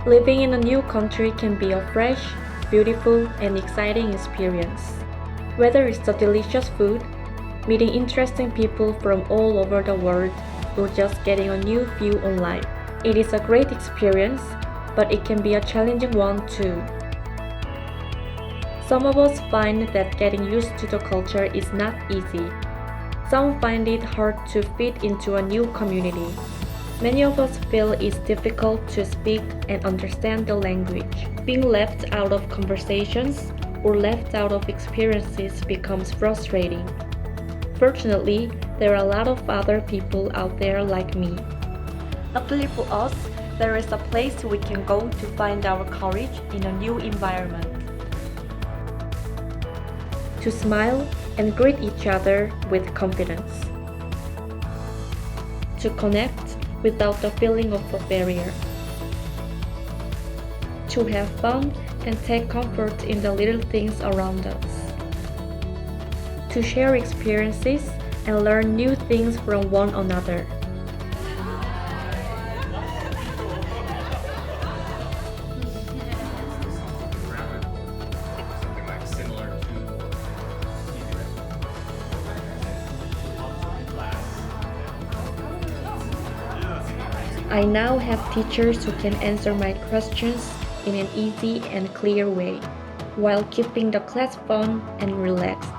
Living in a new country can be a fresh, beautiful, and exciting experience. Whether it's the delicious food, meeting interesting people from all over the world, or just getting a new view on life, it is a great experience, but it can be a challenging one too. Some of us find that getting used to the culture is not easy. Some find it hard to fit into a new community. Many of us feel it's difficult to speak and understand the language. Being left out of conversations or left out of experiences becomes frustrating. Fortunately, there are a lot of other people out there like me. Luckily for us, there is a place we can go to find our courage in a new environment. To smile and greet each other with confidence. To connect without the feeling of a barrier. To have fun and take comfort in the little things around us. To share experiences and learn new things from one another. Something like similar to I now have teachers who can answer my questions in an easy and clear way, while keeping the class fun and relaxed.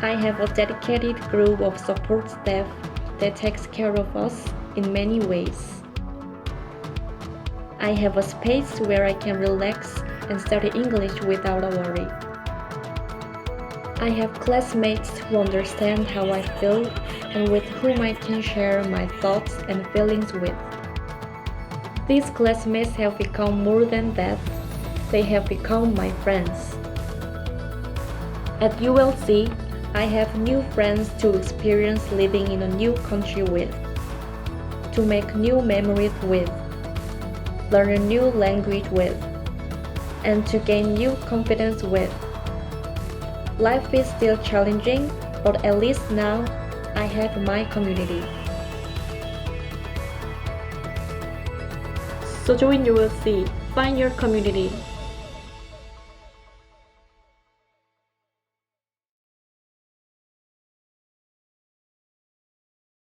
I have a dedicated group of support staff that takes care of us in many ways. I have a space where I can relax and study English without a worry. I have classmates who understand how I feel and with whom I can share my thoughts and feelings with. These classmates have become more than that, they have become my friends. At ULC, I have new friends to experience living in a new country with, to make new memories with, learn a new language with, and to gain new confidence with. Life is still challenging, but at least now I have my community. So join ULC, find your community.